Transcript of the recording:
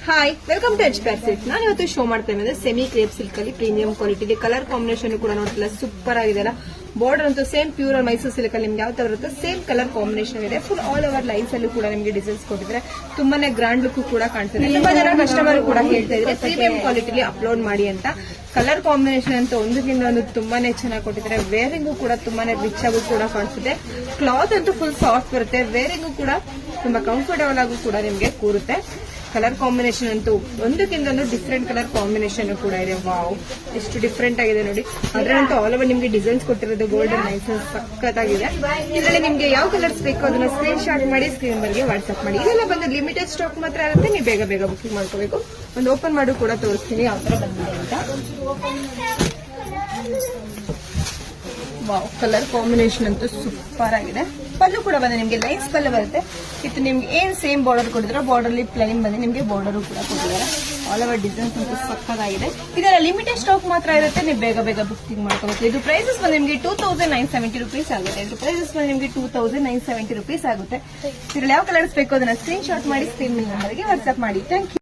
Hi, welcome to HPR silk. ನಾನು ಇವತ್ತು show ಮಾಡ್ತಾ ಇರೋದು ಸೆಮಿ ಕ್ರೇಪ್ ಸಿಲ್ಕ್ ಅಲ್ಲಿ ಪ್ರೀಮಿಯಂ ಕ್ವಾಲಿಟಿ. ಕಲರ್ ಕಾಂಬಿನೇಷನ್ ಕೂಡ ನೋಡ್ತಿಲ್ಲ, ಸೂಪರ್ ಆಗಿದೆ ಅಲ್ಲ. ಬಾರ್ಡರ್ ಅಂತೂ ಸೇಮ್ ಪ್ಯೂರ್ ಮೈಸೂರು ಸಿಲ್ಕ್ ಅಲ್ಲಿ ನಿಮ್ಗೆ ಯಾವ ತರ ಇರುತ್ತೆ ಸೇಮ್ ಕಲರ್ ಕಾಂಬಿನೇಷನ್ ಇದೆ. ಫುಲ್ ಆಲ್ ಓವರ್ ಲೈನ್ಸ್ ಅಲ್ಲೂ ಕೂಡ ನಿಮಗೆ ಡಿಸೈನ್ಸ್ ಕೊಟ್ಟಿದ್ರೆ ತುಂಬಾನೇ ಗ್ರಾಂಡ್ ಲುಕ್ ಕೂಡ ಕಾಣ್ತಿದೆ. ತುಂಬಾ ಜನ ಕಸ್ಟಮರ್ ಕೂಡ ಹೇಳ್ತಾ ಇದ್ರೆ ಪ್ರೀಮಿಯಂ ಕ್ವಾಲಿಟಿಲಿ ಅಪ್ಲೋಡ್ ಮಾಡಿ ಅಂತ. ಕಲರ್ ಕಾಂಬಿನೇಷನ್ ಅಂತ ಒಂದಕ್ಕಿಂತ ಒಂದು ತುಂಬಾನೇ ಚೆನ್ನಾಗಿ ಕೊಟ್ಟಿದ್ದಾರೆ. ವೇರಿಂಗು ಕೂಡ ತುಂಬಾನೇ ರಿಚ್ ಆಗು ಕೂಡ ಕಾಣಿಸುತ್ತೆ. ಕ್ಲಾತ್ ಅಂತೂ ಫುಲ್ ಸಾಫ್ಟ್ ಬರುತ್ತೆ. ವೇರಿಂಗು ಕೂಡ ತುಂಬಾ ಕಂಫರ್ಟಬಲ್ ಆಗು ಕೂಡ ನಿಮ್ಗೆ ಕೂರುತ್ತೆ. ಕಲರ್ ಕಾಂಬಿನೇಷನ್ ಅಂತೂ ಒಂದಕ್ಕಿಂತ ಒಂದು ಡಿಫ್ರೆಂಟ್ ಕಲರ್ ಕಾಂಬಿನೇಷನ್ ಕೂಡ ಇದೆ. ವಾವ್, ಎಷ್ಟು ಡಿಫ್ರೆಂಟ್ ಆಗಿದೆ ನೋಡಿ. ಅದರಂತೂ ಆಲ್ ಓವರ್ ನಿಮ್ಗೆ ಡಿಸೈನ್ಸ್ ಕೊಟ್ಟಿರೋದು ಗೋಲ್ಡನ್ ಲೈನ್ಸ್ ಸಖತ್ತಾಗಿದೆ. ಇದರಲ್ಲಿ ನಿಮ್ಗೆ ಯಾವ ಕಲರ್ಸ್ ಬೇಕು ಅದನ್ನ ಸ್ಕ್ರೀನ್ ಶಾಟ್ ಮಾಡಿ ಸ್ಕ್ರೀನ್ ಬರ್ಗೆ ವಾಟ್ಸ್ಆಪ್ ಮಾಡಿ. ಇದೆಲ್ಲ ಬಂದು ಲಿಮಿಟೆಡ್ ಸ್ಟಾಕ್ ಮಾತ್ರ ಇರುತ್ತೆ, ನೀವು ಬೇಗ ಬೇಗ ಬುಕಿಂಗ್ ಮಾಡ್ಕೋಬೇಕು. ಒಂದು ಓಪನ್ ಮಾಡಿ ಕೂಡ ತೋರಿಸ್ತೀನಿ ಯಾವ ತರ ಬಂದಿದೆ ಅಂತ. ವಾವ್, ಕಲರ್ ಕಾಂಬಿನೇಷನ್ ಅಂತೂ ಸೂಪರ್ ಆಗಿದೆ. ಪಲ್ಲು ಕೂಡ ಬಂದೆ ನಿಮ್ಗೆ ಲೈನ್ಸ್ ಪಲ್ಲು ಬರುತ್ತೆ. ಇದು ನಿಮ್ಗೆ ಏನ್ ಸೇಮ್ ಬಾರ್ಡರ್ ಕೊಟ್ಟಿದ್ರೆ ಬಾರ್ಡರ್ ಪ್ಲೈನ್ ಬಂದು ನಿಮ್ಗೆ ಬಾರ್ಡರ್ ಕೂಡ ಕೊಟ್ಟಿದ್ದಾರೆ. ಆಲ್ ಓವರ್ ಡಿಸೈನ್ಸ್ ಅಂತೂ ಸಕ್ಕತ್ತಾಗಿದೆ. ಇದರ ಲಿಮಿಟೆಡ್ ಸ್ಟಾಕ್ ಮಾತ್ರ ಇರುತ್ತೆ, ನೀವು ಬೇಗ ಬೇಗ ಬುಕಿಂಗ್ ಮಾಡ್ಕೋಬೇಕು. ಇದು ಪ್ರೈಸಸ್ ಬಂದು ನಿಮಗೆ 2970 rupees ಆಗುತ್ತೆ. ಇದು ಪ್ರೈಸಸ್ ಬಂದು ನಿಮಗೆ 2970 rupees ಆಗುತ್ತೆ. ಇದ್ರಲ್ಲಿ ಯಾವ ಕಲರ್ಸ್ ಬೇಕು ಅದನ್ನ ಸ್ಕ್ರೀನ್ ಶಾಟ್ ಮಾಡಿ ಸ್ಕ್ರೀನ್ ನಂಬರ್ಗೆ ವಾಟ್ಸ್ಆಪ್ ಮಾಡಿ. Thank you.